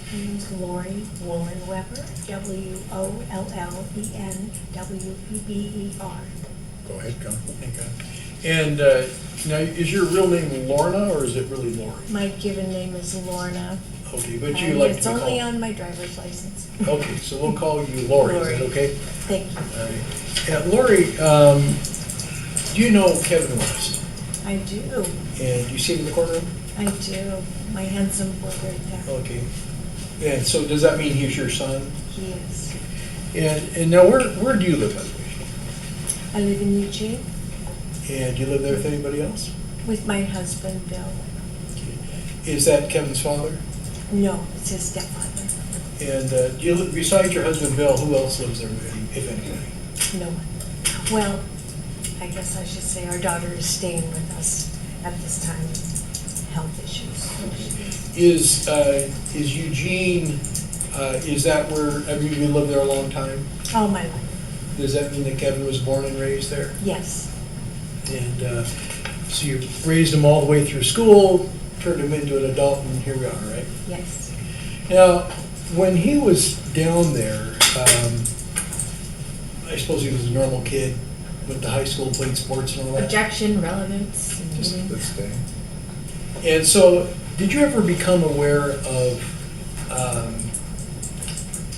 My name's Lorna Wollenwebber, Wollenwebber. Go ahead, John. Okay. And now, is your real name Lorna, or is it really Lori? My given name is Lorna. Okay, but you and like to it's be called... only on my driver's license. Okay, so we'll call you Lori, is that okay? Thank you. All right. Yeah, Lori, do you know Kevin West? I do. And do you see him in the courtroom? I do. My handsome boy right there. Okay. And so does that mean he's your son? He is. And now, where do you live, by the way? I live in Eugene And do you live there with anybody else? with my husband, Bill. Okay. Is that Kevin's father? No, it's his stepfather. And do you live, besides your husband Bill, who else lives there with you, if anybody? No one. Well, I guess I should say our daughter is staying with us at this time. Health issues. Is Eugene, is that where, I mean, you lived there a long time? All my life. Does that mean that Kevin was born and raised there? Yes. And so you raised him all the way through school, turned him into an adult, and here we are, right? Yes. Now, when he was down there, I suppose he was a normal kid, went to high school, played sports and all that? Objection, relevance. Just this thing. And so, did you ever become aware of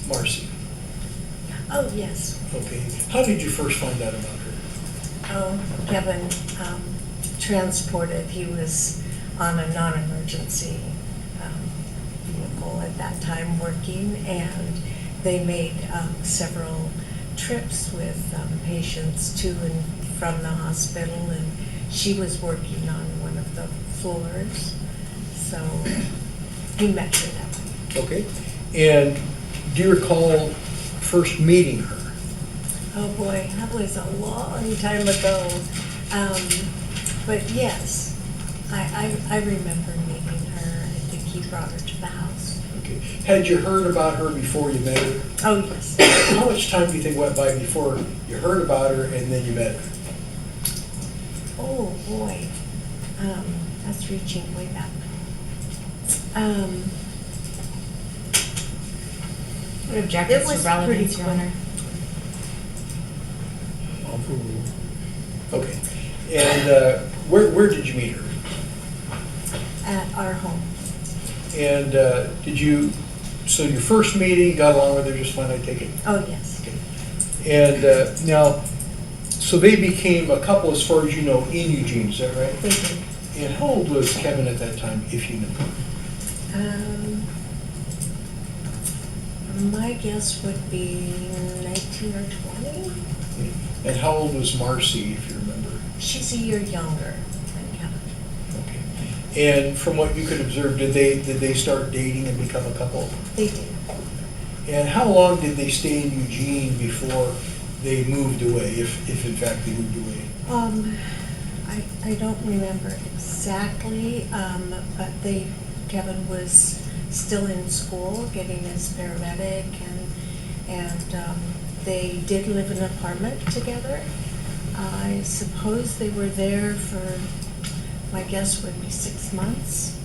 Marcy? Oh, yes. Okay. How did you first find out about her? Oh, Kevin transported, he was on a non-emergency vehicle at that time working, and they made several trips with patients to and from the hospital, and she was working on one of the floors, so he met her that way. Okay. And do you recall first meeting her? Oh boy, that was a long time ago. But yes, I remember meeting her. I think he brought her to the house. Okay. Had you heard about her before you met her? Oh, yes. How much time do you think went by before you heard about her and then you met her? Oh, boy. That's reaching way back. What object It is was to relevance, pretty Your Honor? Okay. And where did you meet her? At our home. And so your first meeting, got along with her just fine, I take it? Oh, yes. Okay. And now, so they became a couple as far as you know in Eugene, is that right? They did. And how old was Kevin at that time, if you know? My guess would be 19 or 20. And how old was Marcy, if you remember? She's a year younger than Kevin. Okay. And from what you could observe, did they start dating and become a couple? They did. And how long did they stay in Eugene before they moved away, if in fact they moved away? I don't remember exactly, but Kevin was still in school, getting his paramedic, and they did live in an apartment together. I suppose they were there for, my guess would be 6 months,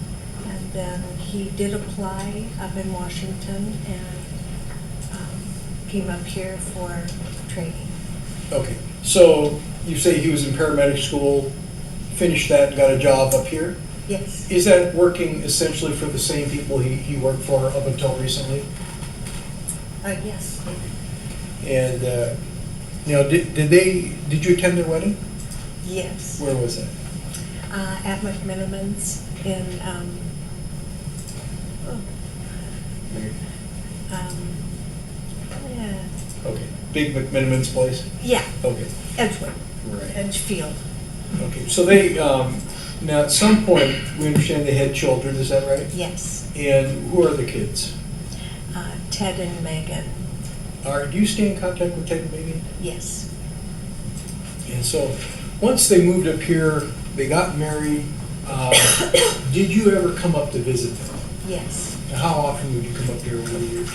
and then he did apply up in Washington and came up here for training. Okay, so you say he was in paramedic school, finished that and got a job up here? Yes. Is that working essentially for the same people he worked for up until recently? Yes. And now, did you attend their wedding? Yes. Where was that? At McMiniman's in, yeah, Okay, Big McMiniman's place? yeah, Okay, Edgewood, right. Edgefield. Okay, so they, now at some point, we understand they had children, is that right? Yes. And who are the kids? Ted and Megan. Do you stay in contact with Ted and Megan? Yes. And so, once they moved up here, they got married, did you ever come up to visit them? Yes. And how often would you come up here over the years?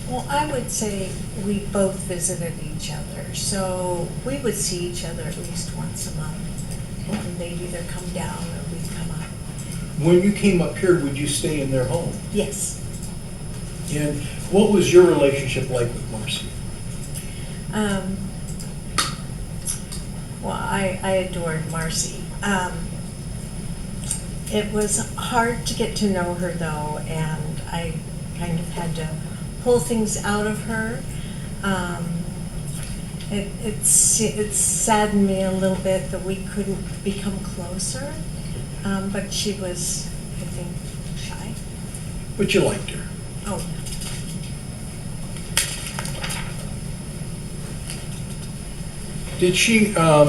Well, I would say we both visited each other, so we would see each other at least once a month. And they'd either come down or we'd come up. When you came up here, would you stay in their home? Yes. And what was your relationship like with Marcy? Well, I adored Marcy. It was hard to get to know her though, and I kind of had to pull things out of her. It saddened me a little bit that we couldn't become closer, but she was, I think, shy. But you liked her. Oh, Did she, at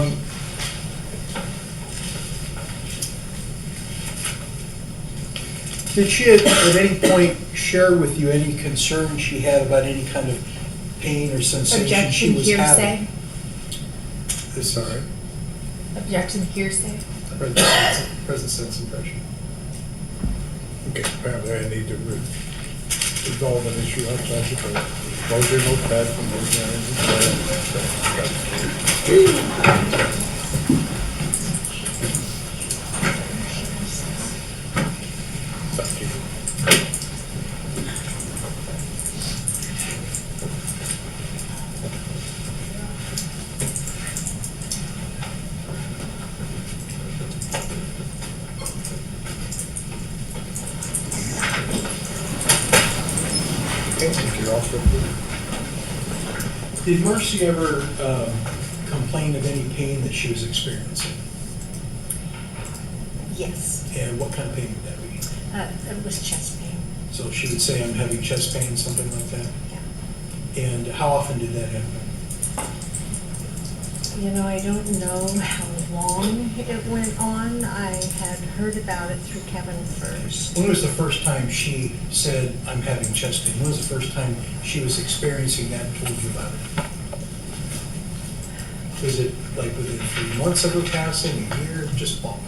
any point share with you any concern she had about any kind of pain or sensation she Objection was hearsay? having? Sorry. Objection hearsay? Present sense impression. Okay, apparently I need to resolve an issue outside the court. Close your notepad from Thank you. Okay, if you're all set. Did Marcy ever complain of any pain that she was experiencing? yes. And what kind of pain would that be? It was chest pain. So she would say, I'm having chest pain, something like that? Yeah. And how often did that happen? You know, I don't know how long it went on. I had heard about it through Kevin first. When was the first time she said, I'm having chest pain? When was the first time she was experiencing that and told you about it? Was it like within 3 months of her passing, a year, just ballpark?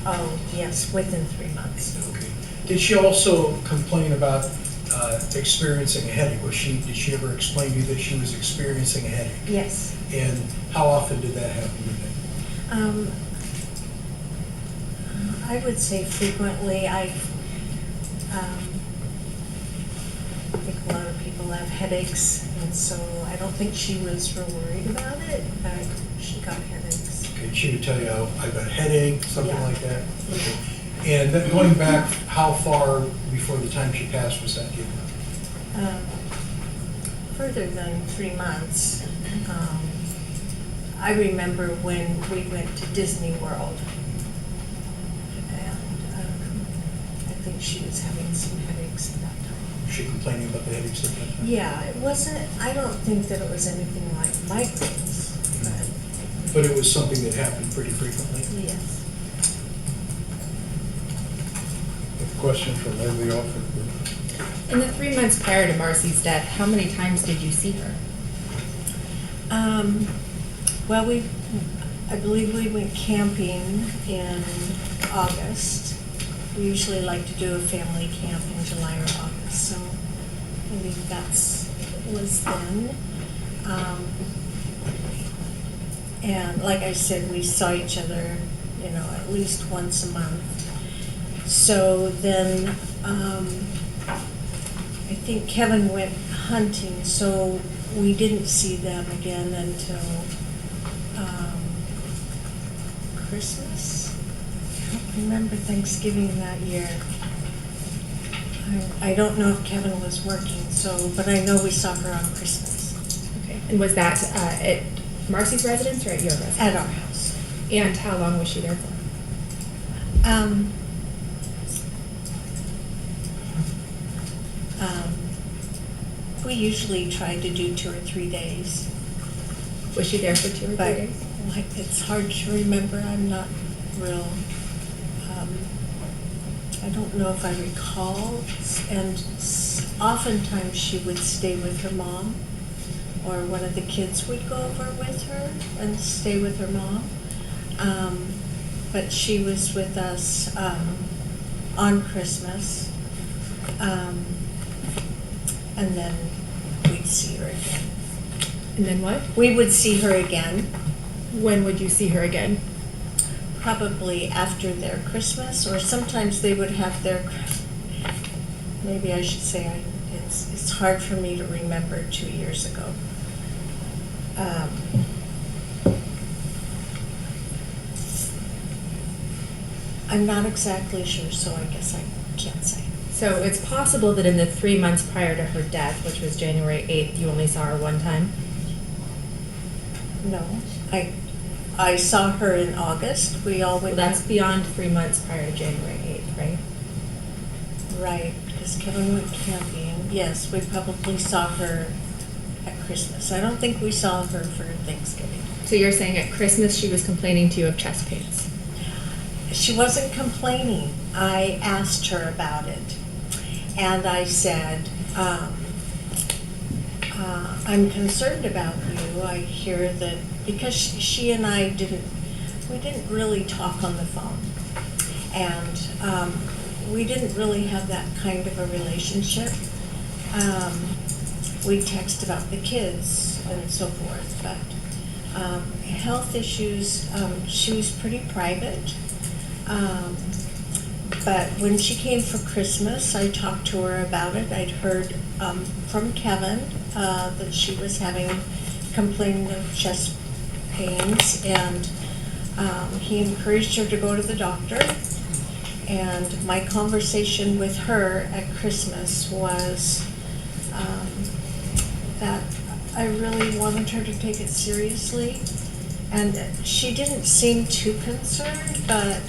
Oh, yes, within 3 months. Okay. Did she also complain about experiencing a headache? Did she ever explain to you that she was experiencing a headache? Yes. And how often did that happen with you? I would say frequently. I think a lot of people have headaches, and so I don't think she was real worried about it, but she got headaches. Okay, she would tell you, oh, I've got a headache, something Yeah. like that? Okay. And then going back, how far before the time she passed was that, do you know? Further than 3 months. I remember when we went to Disney World, and I think she was having some headaches at that time. Was she complaining about the headaches at that time? Yeah, it wasn't, I don't think that it was anything like migraines, But it was something that happened pretty frequently? but yes. A question from Lindsay Alford. In the 3 months prior to Marcy's death, how many times did you see her? Well, I believe we went camping in August. We usually like to do a family camp in July or August, so I think was then. And like I said, we saw each other, you know, at least once a month. So then, I think Kevin went hunting, so we didn't see them again until Christmas. I don't remember Thanksgiving that year. I don't know if Kevin was working, but I know we saw her on Christmas Okay. And was that at Marcy's residence or at your residence? at our house. And how long was she there for? We usually try to do 2 or 3 days, Was she there for 2 or 3 but days? like it's hard to remember. I'm not real. I don't know if I recall. And oftentimes she would stay with her mom, or one of the kids would go over with her and stay with her mom. But she was with us on Christmas. And then we'd see her again. And then what? We would see her again. When would you see her again? probably after their Christmas, or sometimes they would have their, maybe I should say, it's hard for me to remember 2 years ago. I'm not exactly sure, so I guess I can't say. So it's possible that in the 3 months prior to her death, which was January 8th, you only saw her one time? No, I saw her in August. We all Well, went. that's beyond 3 months prior to January 8th, right? Right, because Kevin went camping. Yes, we probably saw her at Christmas. I don't think we saw her for Thanksgiving. So you're saying at Christmas she was complaining to you of chest pains? She wasn't complaining. I asked her about it. And I said, I'm concerned about you. I hear that, because she and I didn't really talk on the phone. And we didn't really have that kind of a relationship. We text about the kids and so forth, but health issues, she was pretty private. But when she came for Christmas, I talked to her about it. I'd heard from Kevin that she was complaining of chest pains, and he encouraged her to go to the doctor. And my conversation with her at Christmas was that I really wanted her to take it seriously. And she didn't seem too concerned, but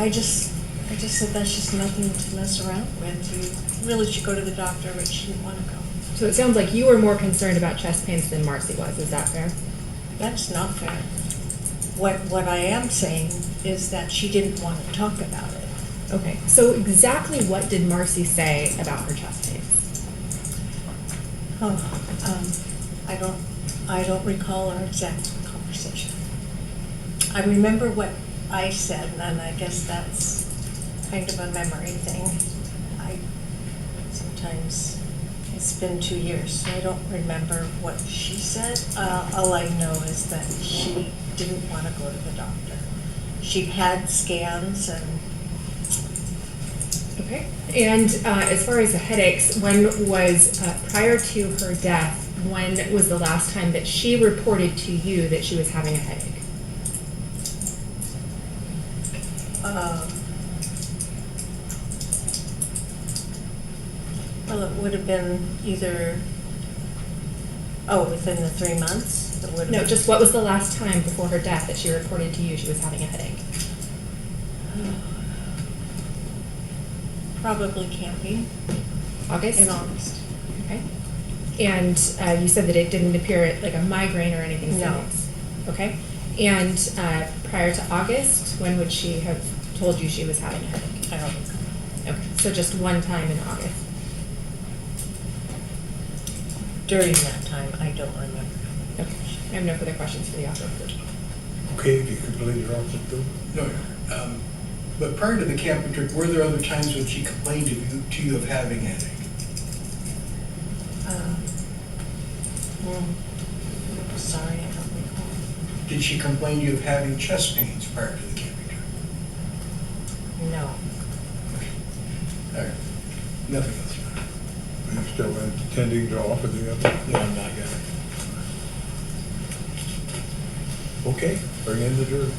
I just said that's just nothing to mess around with. You really should go to the doctor, but she didn't want to go. So it sounds like you were more concerned about chest pains than Marcy was. Is that fair? That's not fair. What I am saying is that she didn't want to talk about it. Okay. So exactly what did Marcy say about her chest pains? I don't recall our exact conversation. I remember what I said, and I guess that's kind of a memory thing. Sometimes it's been 2 years, so I don't remember what she said. All I know is that she didn't want to go to the doctor. She'd had scans and. Okay. And as far as the headaches, when was, prior to her death, when was the last time that she reported to you that she was having a headache? Well, it would have been either, within the 3 months? It would have No, been- just what was the last time before her death that she reported to you she was having a headache? Probably camping August? in August. Okay. And you said that it didn't appear like a migraine or anything No. serious? Okay. And prior to August, when would she have told you she was having a headache? I don't recall. Okay, so just one time in August. During that time, I don't remember. Okay. I have no further questions for the author. Okay, if you could please drop it through. No, but prior to the camping trip, were there other times when she complained to you of having a headache? Sorry, I don't recall. Did she complain to you of having chest pains prior to the camping trip? No. All right, nothing else. Are you still intending to offer the other? No, I'm not yet. Okay, bring in the jury.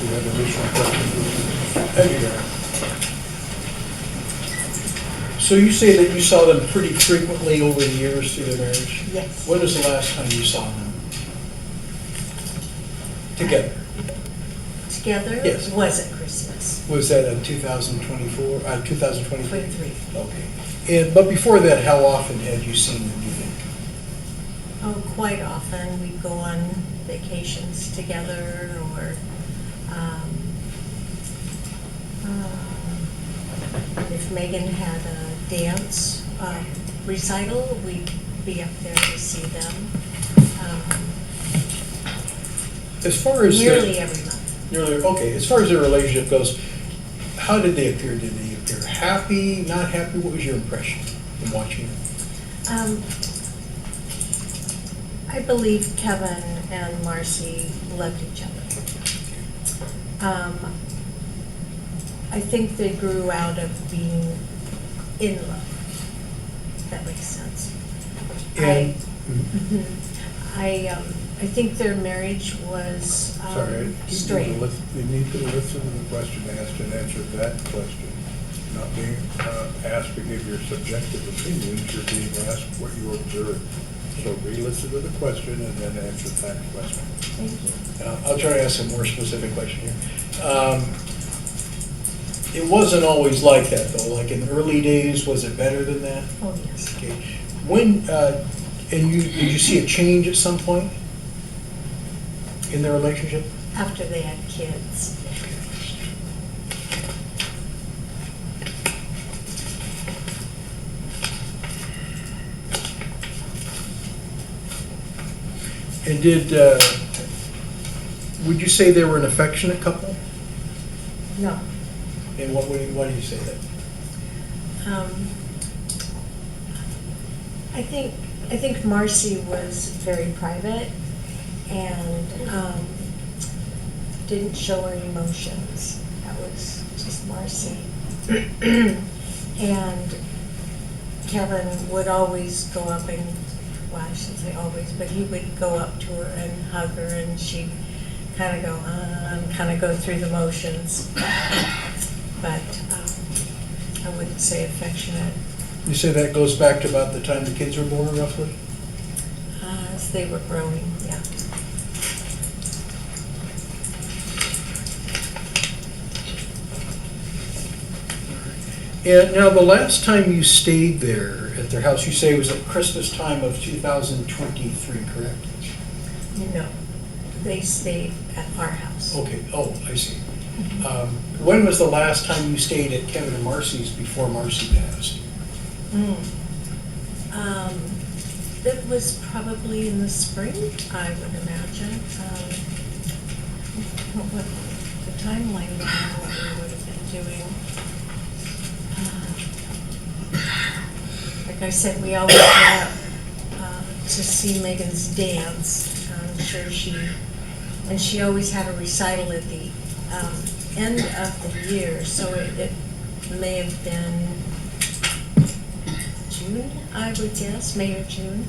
Do you have additional questions? Thank you, Darren. So you say that you saw them pretty frequently over the years through their marriage? Yes. When was the last time you saw them? Together? Together? Yes. Was at Christmas. Was that in 2024, 2023? 23. Okay. But before that, how often had you seen them, do you think? Oh, quite often. We'd go on vacations together, or if Megan had a dance recital, we'd be up there to see them. As far as Nearly every month. Okay, as far as their relationship goes, how did they appear? Did they appear happy, not happy? What was your impression from watching them? I believe Kevin and Marcy loved each other. I think they grew out of being in love, if that makes sense. And- I think their marriage was Sorry, straight. you need to listen to the question asked and answer that question. Not being asked to give your subjective opinions, you're being asked what you observed. So re-listen to the question and then answer that question. Thank you. I'll try to ask a more specific question here. It wasn't always like that, though. Like in the early days, was it better than that? Oh, yes. Okay. When, did you see a change at some point in their relationship? After they had kids. And would you say they were an affectionate couple? No. And why do you say that? I think Marcy was very private and didn't show her emotions. That was just Marcy. And Kevin would always go up and, well, I shouldn't say always, but he would go up to her and hug her, and she'd kind of go, and kind of go through the motions. But I wouldn't say affectionate. You say that goes back to about the time the kids were born, roughly? As they were growing, yeah. And now, the last time you stayed there at their house, you say was at Christmas time of 2023, correct? No, they stayed at our house. Okay, oh, I see. When was the last time you stayed at Kevin and Marcy's before Marcy passed? It was probably in the spring, I would imagine. What the timeline was, what we would have been doing. Like I said, we always went up to see Megan's dance. I'm sure she always had a recital at the end of the year, so it may have been June, I would guess, May or June.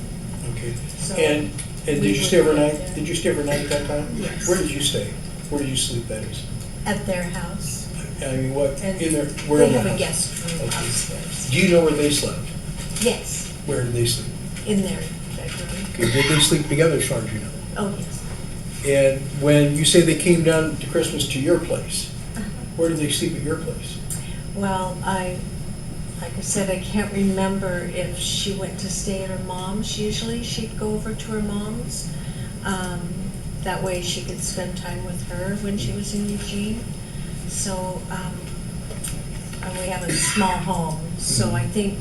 Okay. So And did we you stay would overnight? go there. Did you stay overnight at that time? Yes. Where did you stay? Where did you sleep, that is? At their house. I mean, what, And in their, where they in the have a house? guest room Okay. upstairs. Do you know where they slept? Yes, Where did they sleep? in their bedroom. Okay, did they sleep together as far as you know? Oh, yes. And when you say they came down to Christmas to your place, Uh-huh. where did they sleep at your place? Well, like I said, I can't remember if she went to stay at her mom's. Usually she'd go over to her mom's. That way she could spend time with her when she was in Eugene. So, and we have a small home, so I think,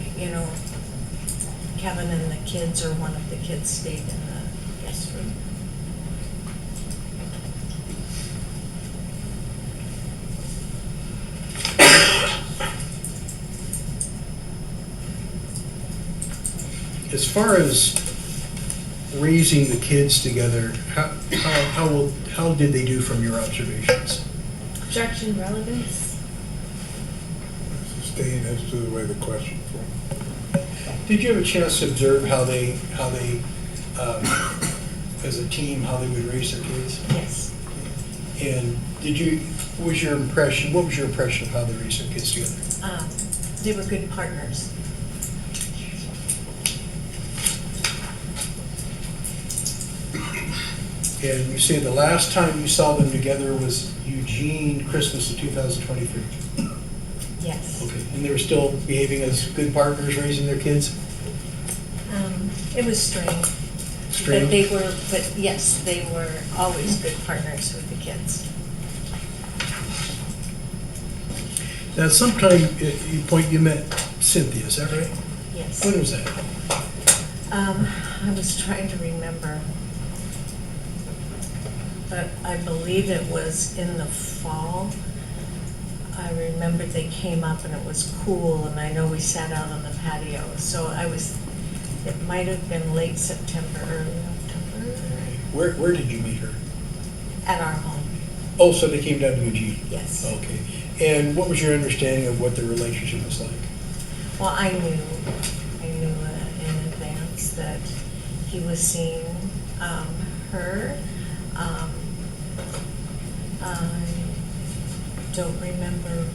Kevin and the kids, or one of the kids, stayed in the guest room. As far as raising the kids together, how did they do from your observations? Objection, relevance? Staying as to the way the question formed. Did you have a chance to observe how they, as a team, how they would raise their kids? Yes. And what was your impression of how they raised their kids together? They were good partners. And you say the last time you saw them together was Eugene, Christmas of 2023. Yes. Okay, and they were still behaving as good partners, raising their kids? It was strange. Strange? But yes, they were always good partners with the kids. Now, sometime you met Cynthia, is that right? Yes. When was that? I was trying to remember, but I believe it was in the fall. I remember they came up and it was cool, and I know we sat out on the patio. So it might have been late September, early October, Where did you meet her? at our home. Oh, so they came down to Eugene? Yes. Okay. And what was your understanding of what their relationship was like? Well, I knew in advance that he was seeing her. I don't remember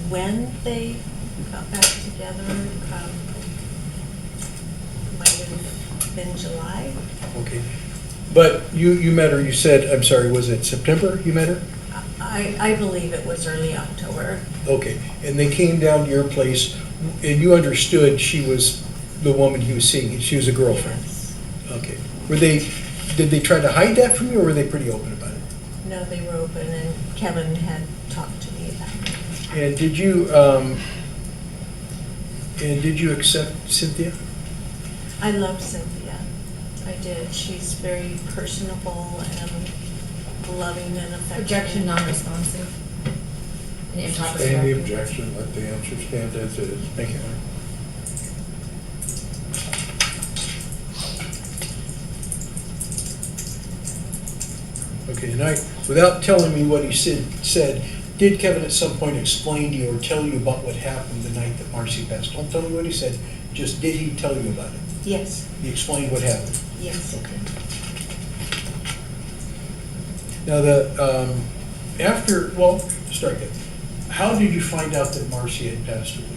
when they got back together. Might have been July. Okay. But you met her, you said, I'm sorry, was it September you met her? I believe it was early October. Okay. And they came down to your place, and you understood she was the woman he was seeing. She was a girlfriend. Yes. Okay. Did they try to hide that from you, or were they pretty open about it? No, they were open, and Kevin had talked to me about it. And did you accept Cynthia? I love Cynthia. I did. She's very personable and loving and affectionate. Objection non-responsive. An improper Sustain the directive. objection, let the answer stand as is. Thank you. Okay, and without telling me what he said, did Kevin at some point explain to you or tell you about what happened the night that Marcy passed? Don't tell me what he said, just did he tell you about it? Yes, He explained what happened? yes. Okay. Now, strike it. How did you find out that Marcy had passed away?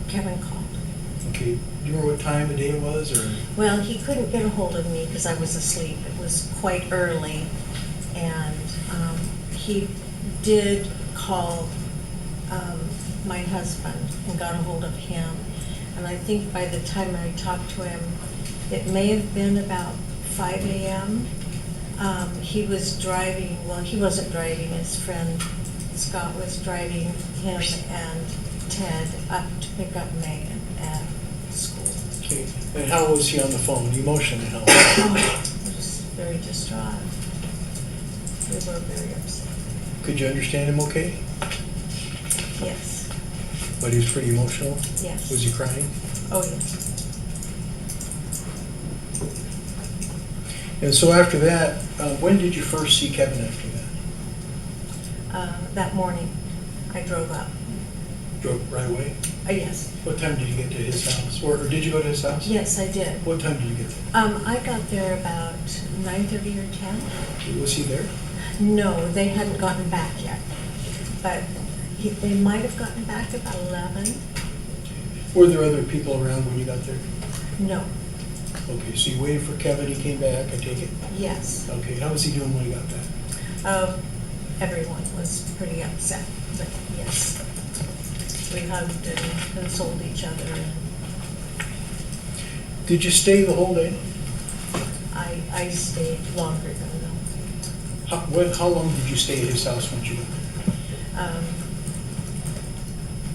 Kevin called. Okay, do you remember what time of day it was, or? Well, he couldn't get a hold of me because I was asleep. It was quite early. And he did call my husband and got a hold of him. And I think by the time I talked to him, it may have been about 5 a.m. He was driving, well, he wasn't driving, his friend Scott was driving him and Ted up to pick up Megan at school. Okay, and how was he on the phone, emotionally how? He was very distraught. We were very upset. Could you understand him okay? Yes, But he was pretty emotional? yes. Was he crying? Oh, yes. And so after that, when did you first see Kevin after that? That morning, I drove up. Drove right away? Yes. What time did you get to his house? Or did you go to his house? Yes, I did. What time did you get there? I got there about 9:30 or 10. Was he there? No, they hadn't gotten back yet. But they might have gotten back about 11. Were there other people around when you got there? No. Okay, so you waited for Kevin, he came back, I take it? Yes. Okay, how was he doing when he got back? Everyone was pretty upset, but yes. We hugged and consoled each other. And Did you stay the whole day? I stayed longer than them. How long did you stay at his house when you got there?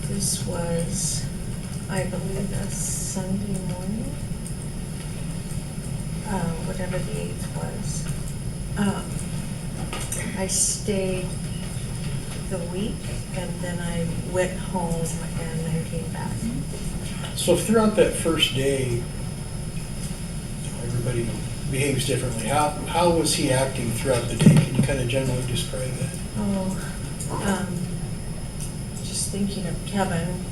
This was, I believe, a Sunday morning, whatever the 8th was. I stayed the week, and then I went home and then came back. So throughout that first day, everybody behaves differently. How was he acting throughout the day? Can you kind of generally describe that? Oh, just thinking of Kevin.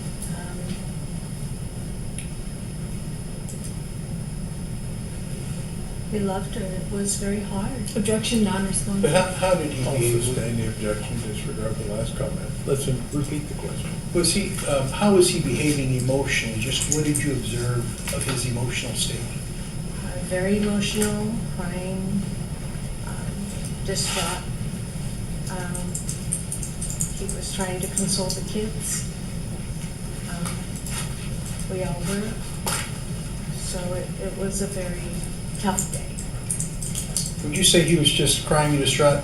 He loved her. It was very hard. Objection, non-responsive. But how did he I'll behave? sustain the objection, disregard the last comment. Listen, repeat the question. Was he, how was he behaving emotionally? Just what did you observe of his emotional state? Very emotional, crying, distraught. He was trying to console the kids. We all were. So it was a very tough day. Would you say he was just crying and distraught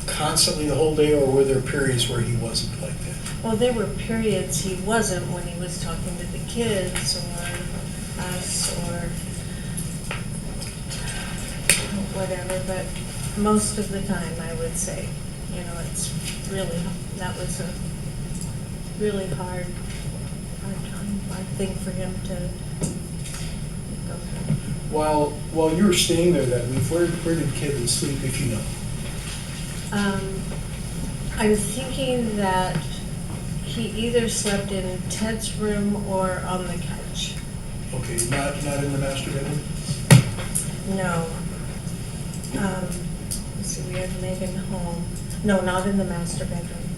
constantly the whole day, or were there periods where he wasn't like that? Well, there were periods he wasn't when he was talking to the kids or us or whatever, but most of the time I would say, you know, that was a really hard time, I think, for him to go through. While you were staying there that week, where did Kevin sleep, if you know? I'm thinking that he either slept in Ted's room or on the couch. Okay, not in the master bedroom? No. Let's see, we had Megan home. No, not in the master bedroom.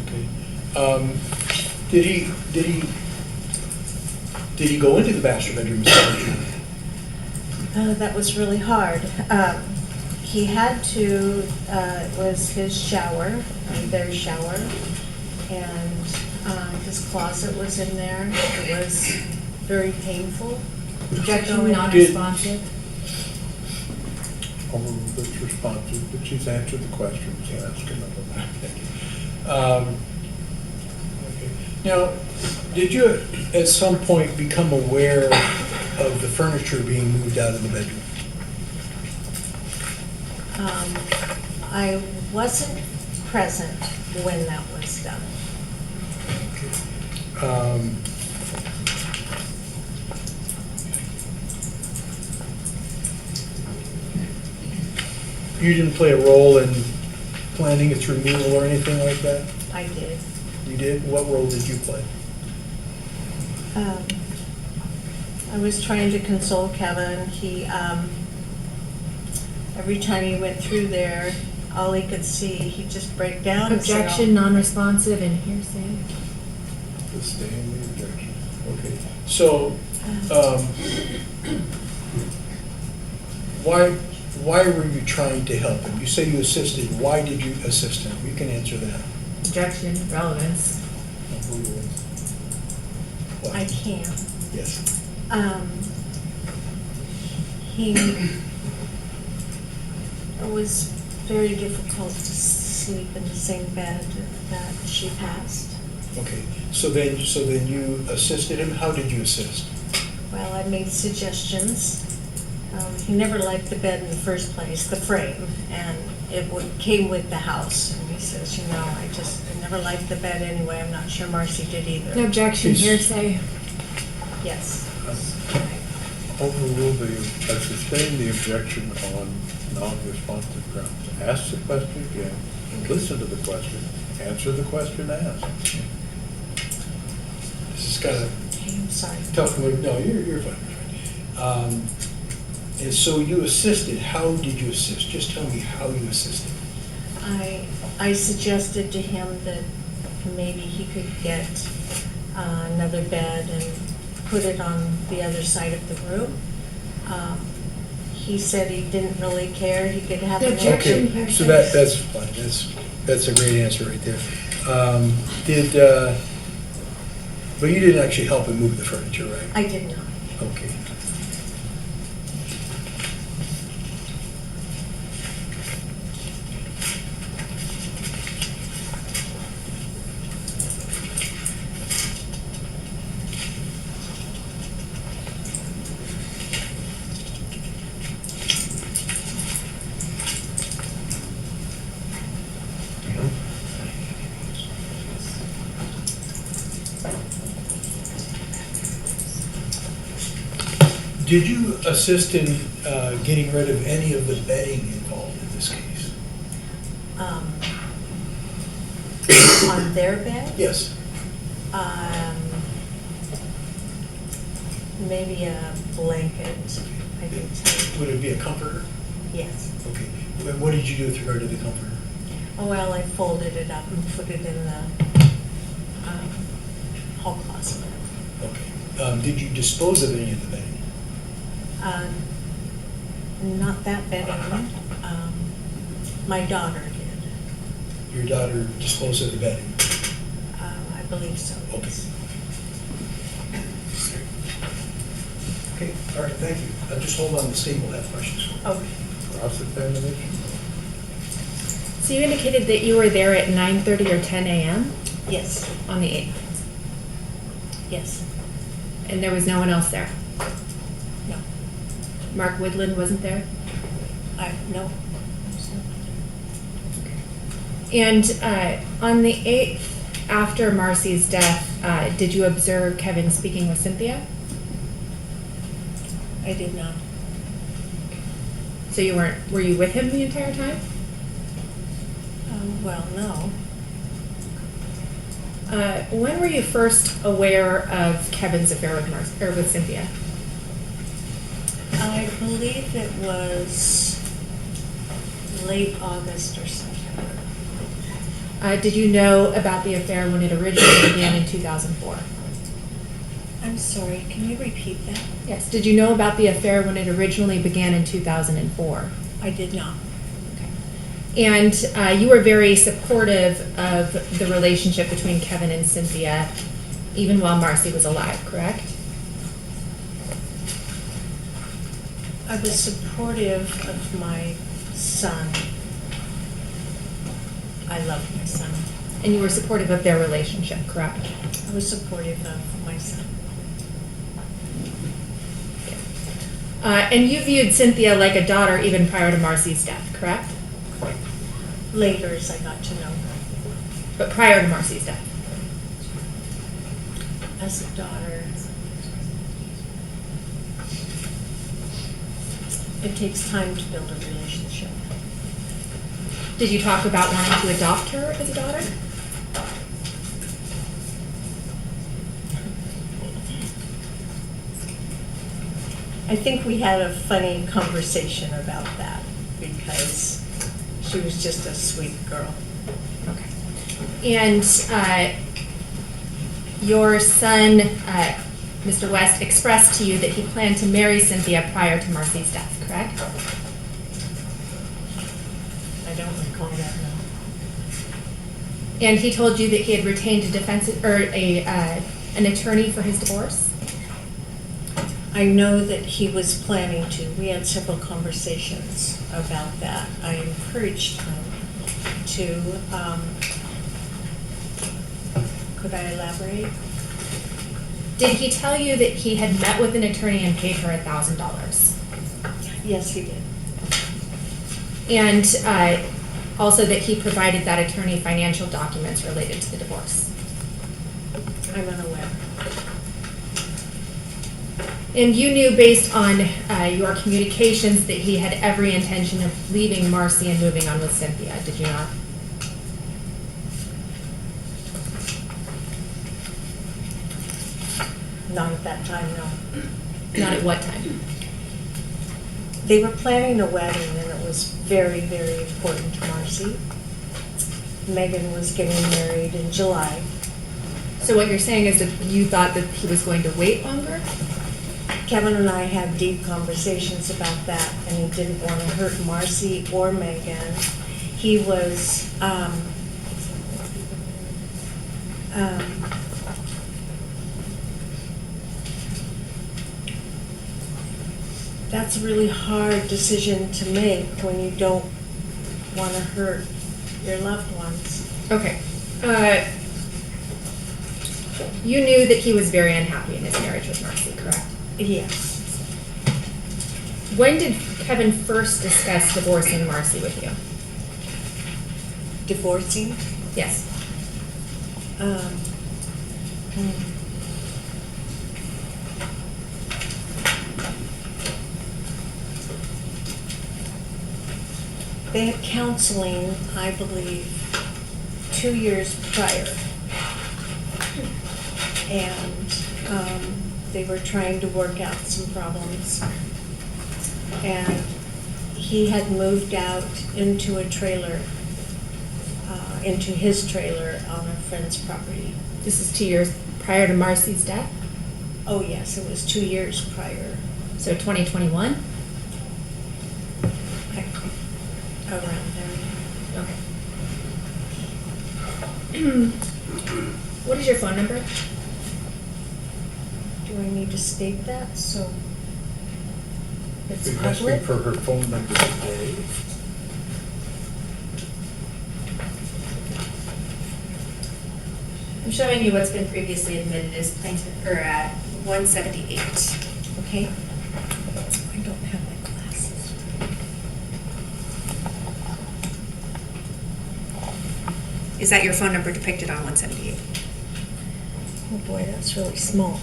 Okay. Did he go into the master bedroom? That was really hard. He had to, it was his shower, their shower, and his closet was in there. It was very painful. Objection, non-responsive. Overruled, it's responsive, but she's answered the question, so ask another one. Thank you. Okay. Now, did you at some point become aware of the furniture being moved out of the bedroom? I wasn't present when that was done. You didn't play a role in planning its removal or anything like that? I did. You did? What role did you play? I was trying to console Kevin. He, every time he went through there, all he could see, he'd just break down. and say, Objection, non-responsive, and hearsay. Sustain the objection. Okay. So, why were you trying to help him? You say you assisted. Why did you assist him? You can answer that. Objection, relevance. What? I can. Yes. It was very difficult to sleep in the same bed that she passed. Okay. So then you assisted him. How did you assist? Well, I made suggestions. He never liked the bed in the first place, the frame, and came with the house. And he says, you know, I never liked the bed anyway. I'm not sure Marcy did either. Objection, Please. hearsay. Yes. Overruled, I sustain the objection on non-responsive grounds. Ask the question again, listen to the question, answer the question asked. This is kind of Okay, I'm sorry. tough. No, you're fine. And so you assisted. How did you assist? Just tell me how you assisted. I suggested to him that maybe he could get another bed and put it on the other side of the room. He said he didn't really care. He could have an Objection. Okay, so that's fine. That's a great answer right there. But you didn't actually help him move the furniture, right? I did not. Okay. Did you assist in getting rid of any of the bedding involved in this case? On their bed, Yes. maybe a blanket. I I did say, Would it be a comforter? yes. Okay. What did you do with regard to the comforter? Oh, well, I folded it up and put it in the hall closet. Okay. Did you dispose of any of the bedding? Not that bedding. My daughter did. Your daughter disposed of the bedding? I believe so. Okay. Yes. Okay, all right, thank you. Just hold on, the state will have questions. Okay. Cross-examination? So you indicated that you were there at 9:30 or 10 a.m. Yes. on the 8th, Yes. and there was no one else there? No. Mark Woodland wasn't there? No. And on the 8th, after Marcy's death, did you observe Kevin speaking with Cynthia? I did not. So you were you with him the entire time? Well, no. When were you first aware of Kevin's affair with Cynthia? I believe it was late August or September. Did you know about the affair when it originally began in 2004? I'm sorry, can you repeat that? Yes. Did you know about the affair when it originally began in 2004? I did not. Okay. And you were very supportive of the relationship between Kevin and Cynthia, even while Marcy was alive, correct? I was supportive of my son. I love my son. And you were supportive of their relationship, correct? I was supportive of my son. And you viewed Cynthia like a daughter even prior to Marcy's death, correct? Later, as I got to know her. But prior to Marcy's death. As a daughter, it takes time to build a relationship. Did you talk about wanting to adopt her as a daughter? I think we had a funny conversation about that because she was just a sweet girl. Okay. And your son, Mr. West, expressed to you that he planned to marry Cynthia prior to Marcy's death, correct? I don't recall that now. And he told you that he had retained a defensive or an attorney for his divorce? I know that he was planning to. We had several conversations about that. I encouraged him to. Could I elaborate? Did he tell you that he had met with an attorney and paid her $1,000? Yes, he did. And also that he provided that attorney financial documents related to the divorce? I'm unaware. And you knew based on your communications that he had every intention of leaving Marcy and moving on with Cynthia, did you not? Not at that time, no. Not at what time? They were planning a wedding and it was very, very important to Marcy. Megan was getting married in July. So what you're saying is that you thought that he was going to wait longer? Kevin and I had deep conversations about that, and he didn't want to hurt Marcy or Megan. He was, that's a really hard decision to make when you don't want to hurt your loved ones. Okay. You knew that he was very unhappy in his marriage with Marcy, correct? Yes. When did Kevin first discuss divorcing Marcy with you? Divorcing? Yes. They had counseling, I believe, 2 years prior. And they were trying to work out some problems. And he had moved out into a trailer, into his trailer on a friend's property. This is 2 years prior to Marcy's death, Oh, yes, it was 2 years prior. so 2021? Around there. Okay. What is your phone number? Do I need to state that, so it's Are you asking public? for her phone number today? I'm showing you what's been previously admitted as plaintiff, or 178. Okay. I don't have my glasses. Is that your phone number depicted on 178? Oh boy, that's really small.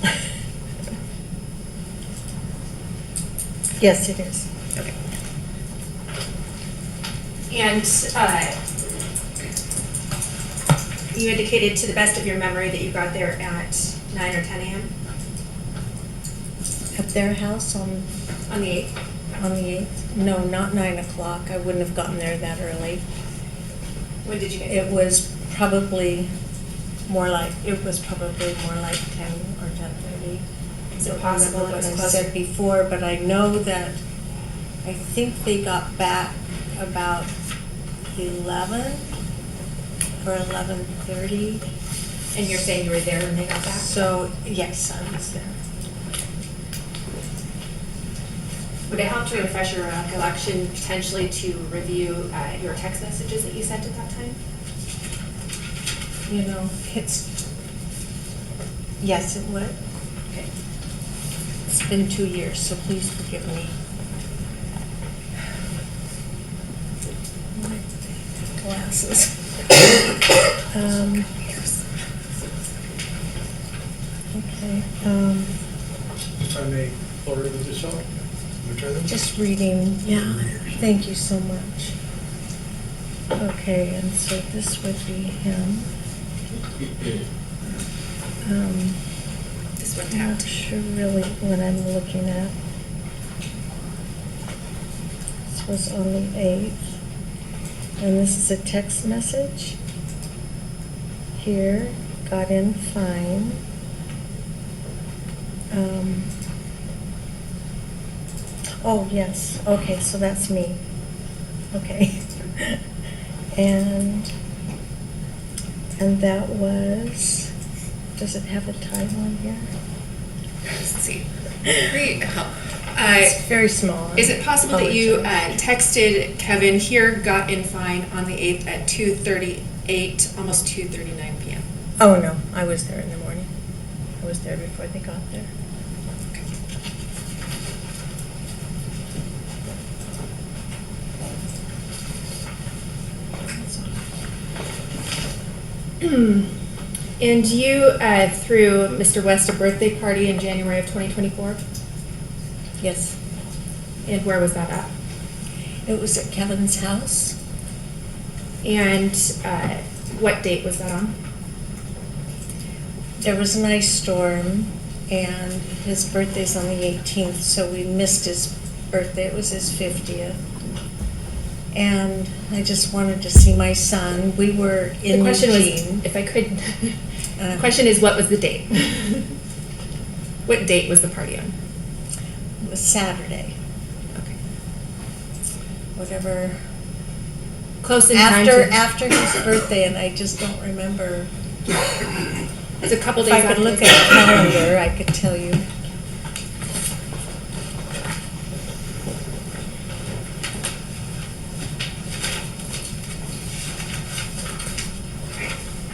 Yes, it is. Okay. And you indicated to the best of your memory that you got there at 9 or 10 a.m. At their house on on the 8th. the 8th? No, not 9 o'clock. I wouldn't have gotten there that early. When did you get It was probably more like 10 or 10:30. Is it possible it was I closer? said before, but I know that, I think they got back about 11 or 11:30. And you're saying you were there when they got back? So, yes, I was there. Would it help to refresh your recollection potentially to review your text messages that you sent at that time? You know, yes, it would. Okay. It's been 2 years, so please forgive me. My glasses. Okay, If I may, Lorna, with this on? You try them? just reading, yeah, thank you so much. Okay, and so this would be him. This one I'm not tapped. sure really what I'm looking at. This was on the 8th. And this is a text message. Here, got in fine. Oh, yes, okay, so that's me. Okay. And that was, does it have a time on here? Let's see. Great. It's very small. Is it possible that you Apologize. texted Kevin here, got in fine on the 8th at 2:38, almost 2:39 p.m.? Oh, no, I was there in the morning. I was there before they got there. And you threw Mr. West a birthday party in January of 2024? Yes, And where was that at? it was at Kevin's house. And what date was that on? There was an ice storm, and his birthday's on the 18th, so we missed his birthday. It was his 50th. And I just wanted to see my son. We were in The question Eugene. was, if I could, the question is, what was the date? What date was the party on? It was Saturday, Okay. whatever. Close in time to. After his birthday, and I just don't remember. It's a couple If days I could after look his at the birthday. calendar, I could tell you.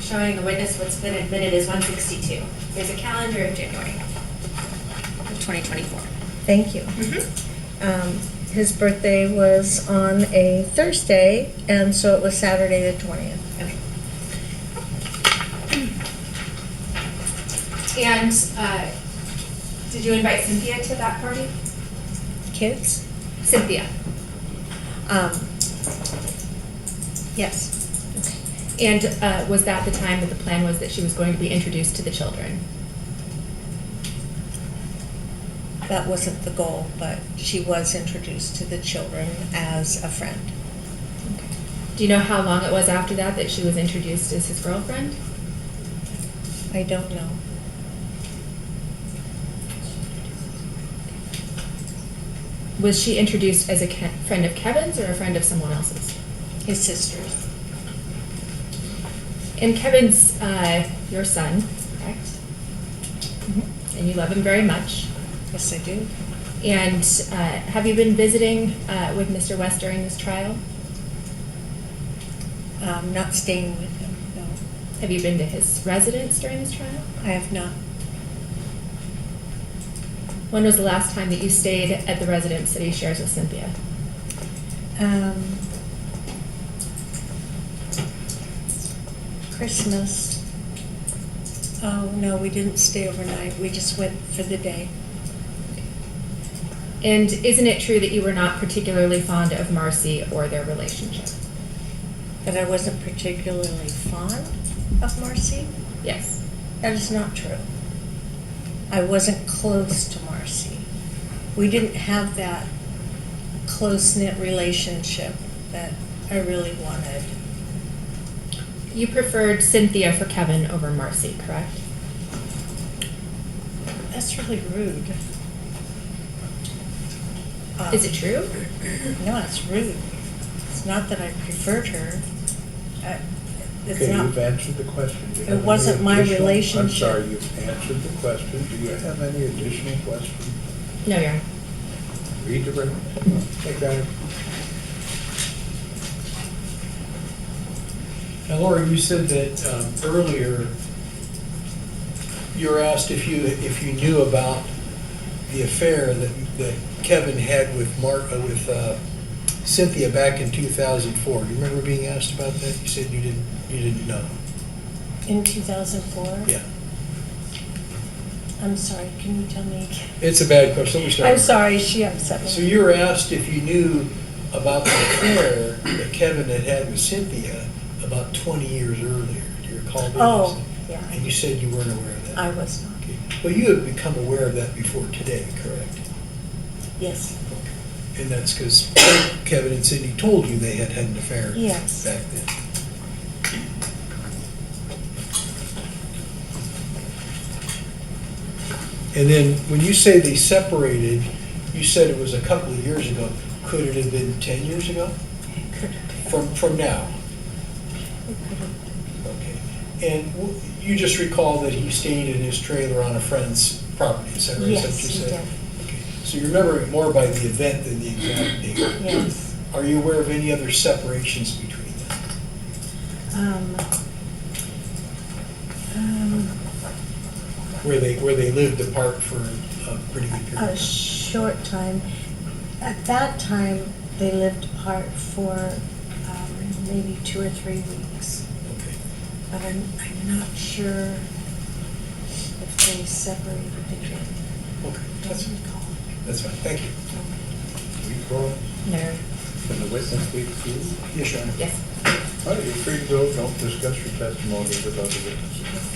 Showing the witness what's been admitted is 162. There's a calendar of January of 2024. Thank you. His birthday was on a Thursday, and so it was Saturday the 20th. Okay. And did you invite Cynthia to that party? Kids? Cynthia. Yes. And was that the time that the plan was that she was going to be introduced to the children? that wasn't the goal, but she was introduced to the children as a friend. Do you know how long it was after that that she was introduced as his girlfriend? I don't know. Was she introduced as a friend of Kevin's or a friend of someone else's? His sisters. And Kevin's your son, correct? And you love him very much. Yes, I do. And have you been visiting with Mr. West during this trial? Not staying with him, no. Have you been to his residence during this trial? I have not. When was the last time that you stayed at the residence that he shares with Cynthia? Christmas. Oh, no, we didn't stay overnight. We just went for the day. And isn't it true that you were not particularly fond of Marcy or their relationship? But I wasn't particularly fond of Marcy. Yes. That is not true. I wasn't close to Marcy. We didn't have that close-knit relationship that I really wanted. You preferred Cynthia for Kevin over Marcy, correct? That's really rude. Is it true? No, it's rude. It's not that I preferred her. It's Okay, not. you've answered the question. Do you It have any wasn't my additional- relationship. I'm sorry, you've answered the question. Do you have any additional questions? No, Your Honor. Read the record. Take that. Now, Laura, you said that earlier, you were asked if you knew about the affair that Kevin had with Cynthia back in 2004. Do you remember being asked about that? You said you didn't know. In 2004? Yeah. I'm sorry, can you tell me again? It's a bad question. Let me start. I'm sorry, she upset me. So you were asked if you knew about the affair that Kevin had with Cynthia about 20 years earlier. Do you recall being Oh, asked? yeah. And you said you weren't aware of that. I was not. Okay. Well, you had become aware of that before today, correct? Yes. And that's because Kevin and Cindy told you they had had an affair Yes. back then. And then when you say they separated, you said it was a couple of years ago. Could it have been 10 years ago? It could have been. From now? It could have been. Okay. And you just recall that he stayed in his trailer on a friend's property, is that right? Is that what Yes, you he said? did. Okay. So you remember it more by the event than the exact date? Yes. Are you aware of any other separations between them? Where they lived apart for a pretty good period of A time? short time. At that time, they lived apart for maybe 2 or 3 weeks. Okay. But I'm not sure if they separated again. Okay, Doesn't recall. that's fine, thank you. Recall. No. Can the witness speak to you? Yes, Your Honor. Yes. All right, you're free to go. Don't discuss your testimony with other witnesses.